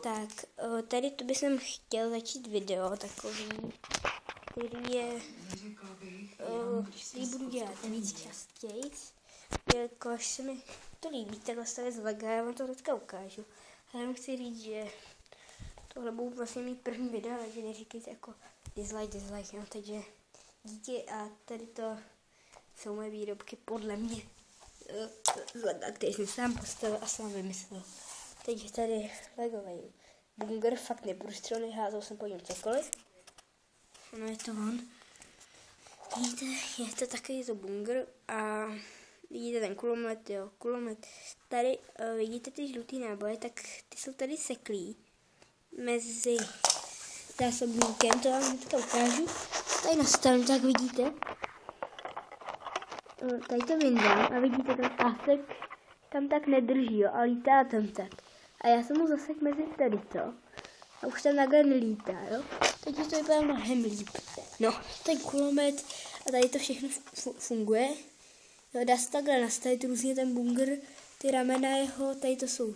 Tak, tady to bych chtěl začít video takový, který je, který budu dělat víc častěji, jakož se mi to líbí, takhle se zlega, já vám to hnedka ukážu. Ale jenom chci říct, že tohle budou vlastně mít první video, takže neříkejte jako dislike, no, takže díky a tady to jsou moje výrobky podle mě z lega, který jsem sám postavil a sám vymyslel. Takže tady legovej bunker, fakt neprůstřelný, házel jsem po něm cokoliv. Ano, je to on. Vidíte, je to takový to bunker a vidíte ten kulomet, jo, kulomet. Tady vidíte ty žlutý náboje, tak ty jsou tady seklí mezi zásobníkem, to vám hnedka ukážu. Tady nastavím, tak vidíte. Tady to vyndám a vidíte ten pásek tam tak nedrží, jo, a lítá tam tak. A já jsem mu zasek mezi tady to. A už tam takhle nelítá, jo. Takže to vypadá mnohem líp. No, ten kulomet a tady to všechno funguje. Jo, dá se takhle nastavit různě ten bunker, ty ramena jeho, tady to jsou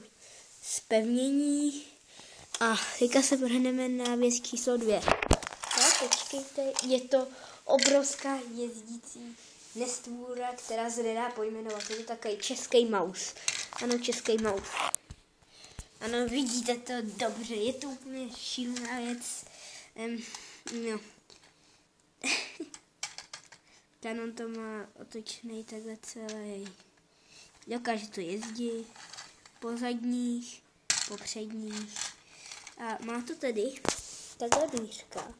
zpevnění. A teďka se vrhneme na věc číslo 2. No, počkejte, je to obrovská jezdící nestvůra, která se nedá pojmenovat. Je to takový český maus. Ano, český maus. Ano, vidíte to dobře, je to úplně šílená věc. No. Canon to má otočený takhle celý. Dokáže to jezdit po zadních, po předních. A má to tady takhle dvířka.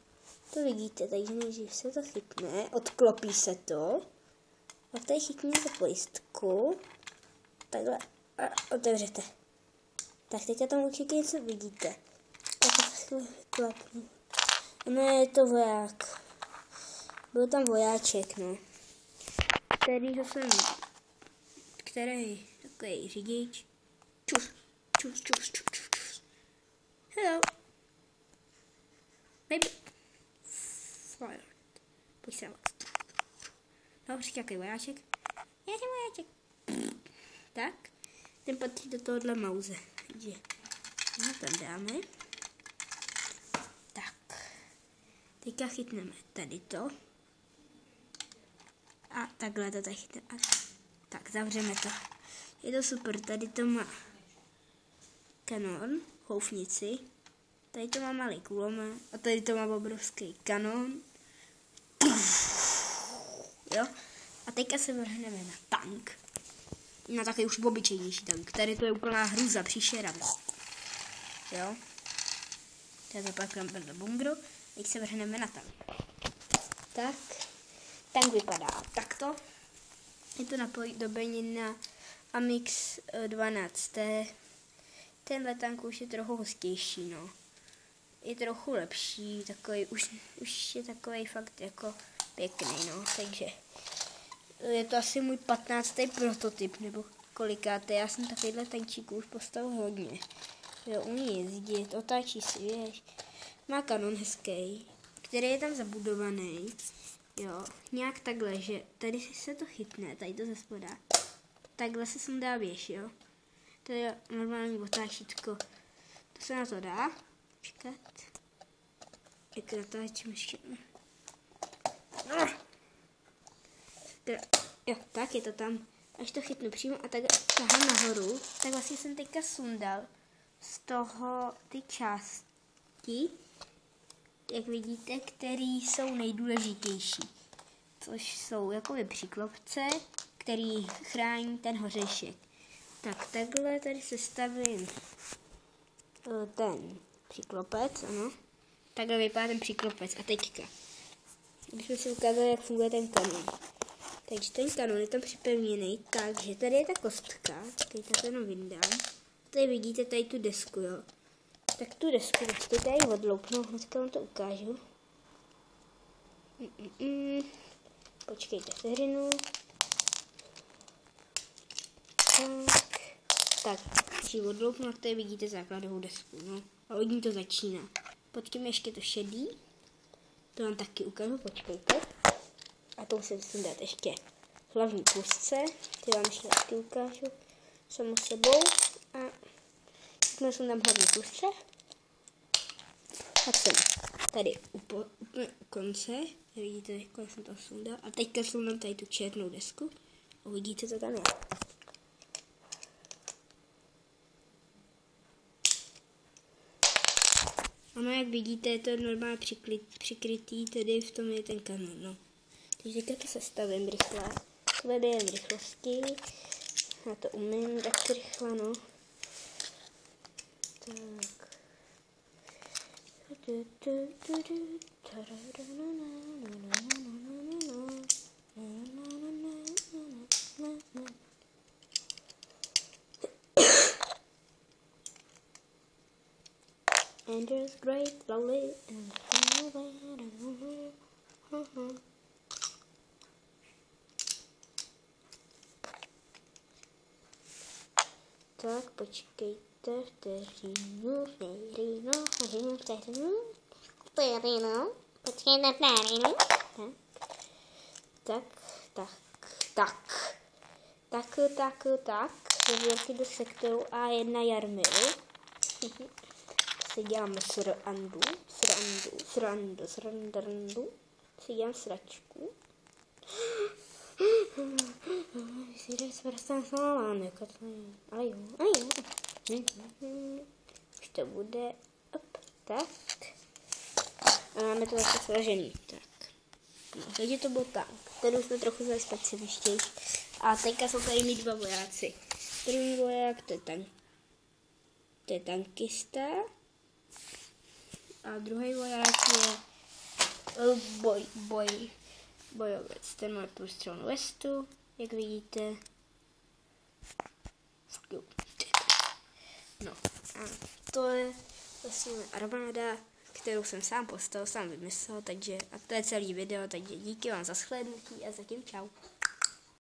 To vidíte, takže nejdřív se to chytne, odklopí se to. A tady chytne za pojistku. Takhle a otevřete. Tak teďka tam určitě něco vidíte. Tak to klapnu. No, je to voják. Byl tam vojáček, no. Který takový řidič. Čus. Hello. Baby. Fire. Pojď se vás. No, říká jaký vojáček. Já jsem vojáček. Tak. Ten patří do tohohle mauze. Takže no, tam dáme. Tak. Teďka chytneme tady to. A takhle to tady chytneme. Tak, zavřeme to. Je to super. Tady to má kanon, houfnici. Tady to má malý kulomet. A tady to má obrovský kanon. Jo. A teďka se vrhneme na tank. Na takový už obyčejnější tank. Tady to je úplná hruza, příšera. Jo. Tady pak do bunkru. Teď se vrhneme na tank. Tak. Tank vypadá takto. Je to napojený na Amix 12T. Tenhle tank už je trochu hostější, no. Je trochu lepší, takový, už je takový fakt jako pěkný, no. Takže je to asi můj 15. prototyp, nebo kolikátý. Já jsem takovýhle tančíků už postavil hodně. Jo, umí jezdit, otáčí si, věž. Má kanon hezký, který je tam zabudovaný. Jo, nějak takhle, že tady se to chytne, tady to ze spoda. Takhle se sem dá věž, jo. To je normální otáčítko. To se na to dá. Počkat. Jak natáčím ještě. No. Jo, tak je to tam. Až to chytnu přímo a tak tahám nahoru, tak vlastně jsem teďka sundal z toho ty části, jak vidíte, které jsou nejdůležitější. Což jsou jakoby přiklopce, který chrání ten hořešek. Tak takhle tady se stavím ten přiklopec, ano. Takhle vypadá ten přiklopec. A teďka, když jsme si ukázali, jak funguje ten kanon. Takže ten kanon je tam připevněný, takže tady je ta kostka, teď to jenom vyndám. Tady vidíte tady tu desku, jo. Tak tu desku, to tady odloupnu, hnedka vám to ukážu. Počkejte vteřinu. Tak, když odloupnu, tak tady vidíte základovou desku, no. A od ní to začíná. Pod tím ještě to šedý. To vám taky ukážu, počkejte. A to musím dát ještě hlavní půzce, ty vám ještě taky ukážu samo sebou. A jakmile jsem dám hlavní půzce, Tak jsem tady úplně u konce. Vidíte, jak jsem to sundal. A teďka sundám tady tu černou desku. Uvidíte, co tam je. Ano, jak vidíte, je to normálně přikrytý, tedy v tom je ten kanon, no. Takže teďka to sestavím rychle. Tady jen rychlosti. Já to umím tak rychle, no. Tak. And just great, slowly, and tak, počkejte vteřinu, počkejte vteřinu, tak, zvěrky do sektoru A1 Jarmilu. Si dělám srandu, si dělám sračku. Ale jo. Už to bude, tak. A máme to zase složený, tak. No, takže to byl tank, který jsme trochu zase specifičtější. A teďka jsou tady mít dva vojáci. První voják, to je tankista. A druhý voják je bojovec. Ten má průstřelnou vestu, jak vidíte. No a to je vlastně armáda, kterou jsem sám postavil, sám vymyslel, takže a to je celý video, takže díky vám za shlédnutí a zatím čau.